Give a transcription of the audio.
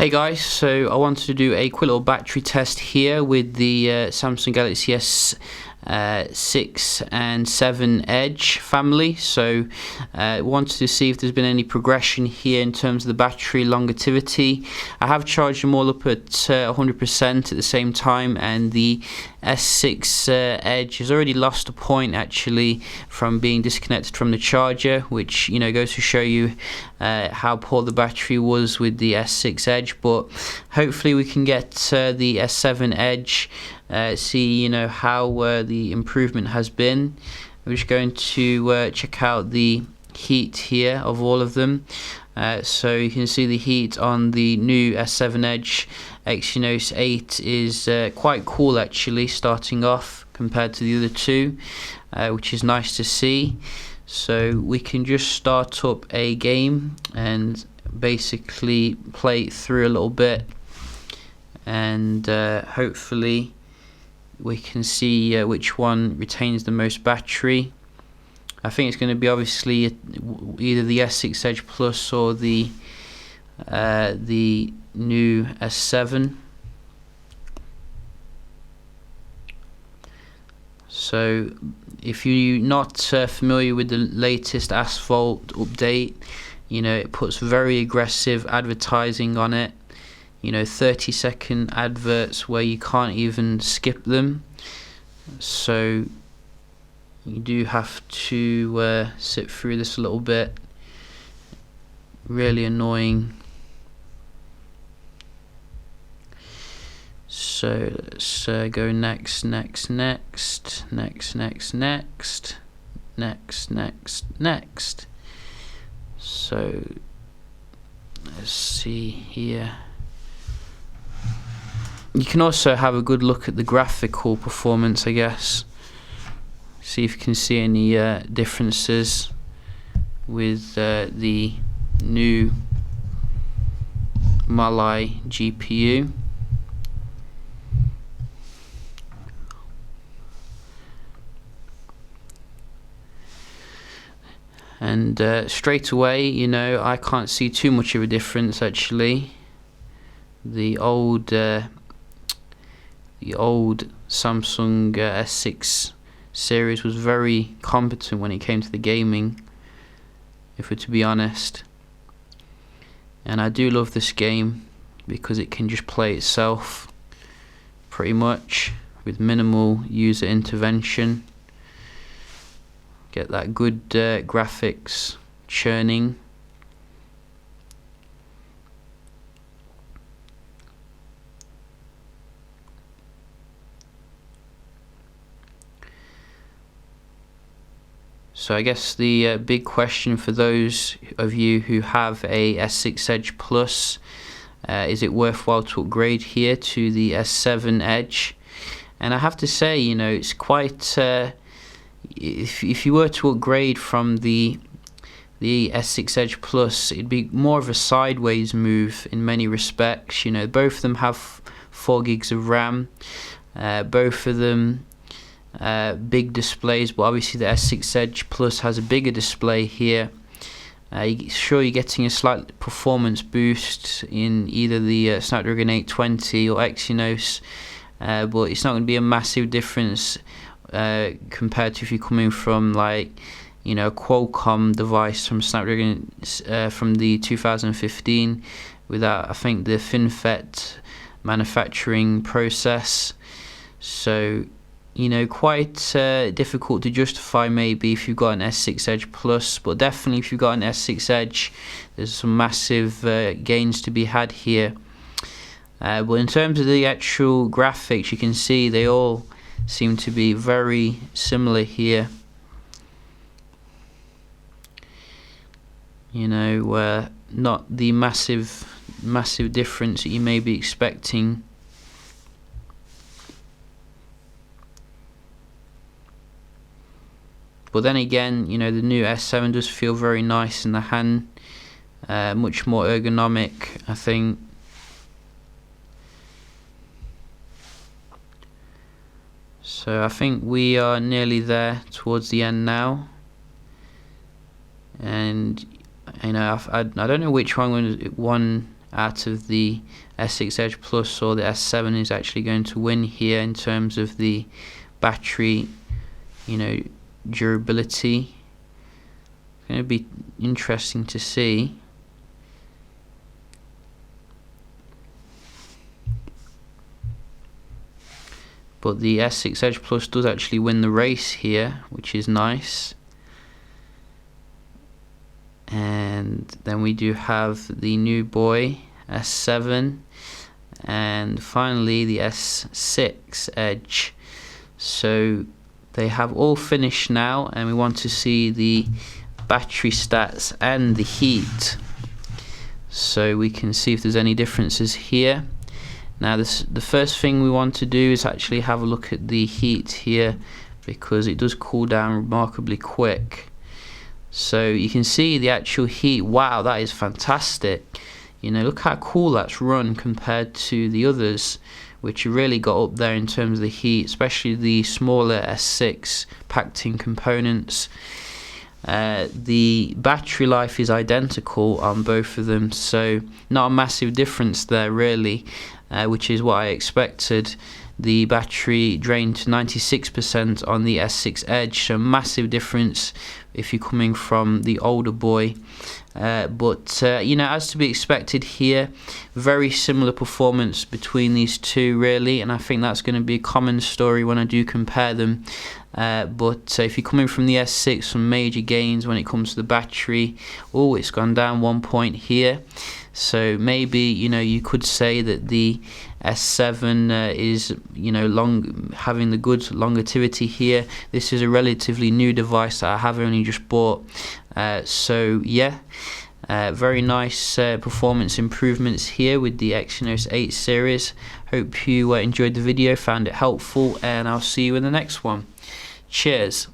Hey guys, so I wanted to do a quick little battery test here with the Samsung Galaxy S6 and 7 Edge family. So wanted to see if there's been any progression here in terms of the battery longevity. I have charged them all up at 100% at the same time, and the S6 Edge has already lost a point actually from being disconnected from the charger, which goes to show you how poor the battery was with the S6 Edge. But hopefully we can get the S7 Edge, see how the improvement has been. We're just going to check out the heat here of all of them. So you can see the heat on the new S7 Edge Exynos 8 is quite cool actually, starting off compared to the other two, which is nice to see. So we can just start up a game and basically play it through a little bit, and hopefully we can see which one retains the most battery. I think it's going to be obviously either the S6 Edge Plus or the new S7. So if you're not familiar with the latest Asphalt update, it puts very aggressive advertising on it. 30-second adverts where you can't even skip them. So you do have to sit through this a little bit. Really annoying. So let's go next. So let's see here. You can also have a good look at the graphical performance, I guess. See if you can see any differences with the new Mali GPU. And straight away, I can't see too much of a difference actually. The old Samsung S6 series was very competent when it came to the gaming, if we're to be honest. And I do love this game because it can just play itself pretty much with minimal user intervention. Get that good graphics churning. So I guess the big question for those of you who have a S6 Edge Plus, is it worthwhile to upgrade here to the S7 Edge? And I have to say, it's quite if you were to upgrade from the S6 Edge Plus, it'd be more of a sideways move in many respects. Both of them have 4 gigs of RAM, both of them big displays, but obviously the S6 Edge Plus has a bigger display here. Sure, you're getting a slight performance boost in either the Snapdragon 820 or Exynos, but it's not going to be a massive difference compared to if you're coming from a Qualcomm device from Snapdragon from the 2015 without, I think, the FinFET manufacturing process. So quite difficult to justify maybe if you've got an S6 Edge Plus, but definitely if you've got an S6 Edge, there's some massive gains to be had here. But in terms of the actual graphics, you can see they all seem to be very similar here. Not the massive difference that you may be expecting. But then again, the new S7 does feel very nice in the hand, much more ergonomic, I think. So I think we are nearly there towards the end now. And I don't know which one out of the S6 Edge Plus or the S7 is actually going to win here in terms of the battery, durability. It's going to be interesting to see. But the S6 Edge Plus does actually win the race here, which is nice. And then we do have the new boy S7, and finally the S6 Edge. So they have all finished now, and we want to see the battery stats and the heat, so we can see if there's any differences here. Now the first thing we want to do is actually have a look at the heat here, because it does cool down remarkably quick. So you can see the actual heat. Wow, that is fantastic. Look how cool that's run compared to the others, which really got up there in terms of the heat, especially the smaller S6 packed in components. The battery life is identical on both of them, so not a massive difference there really, which is what I expected. The battery drained to 96% on the S6 Edge, so massive difference if you're coming from the older boy. But as to be expected here, very similar performance between these two really, and I think that's going to be a common story when I do compare them. But if you're coming from the S6, some major gains when it comes to the battery. Oh, it's gone down 1 point here. So maybe you could say that the S7 is having the good longevity here. This is a relatively new device that I have only just bought. So yeah, very nice performance improvements here with the Exynos 8 series. Hope you enjoyed the video, found it helpful, and I'll see you in the next one. Cheers.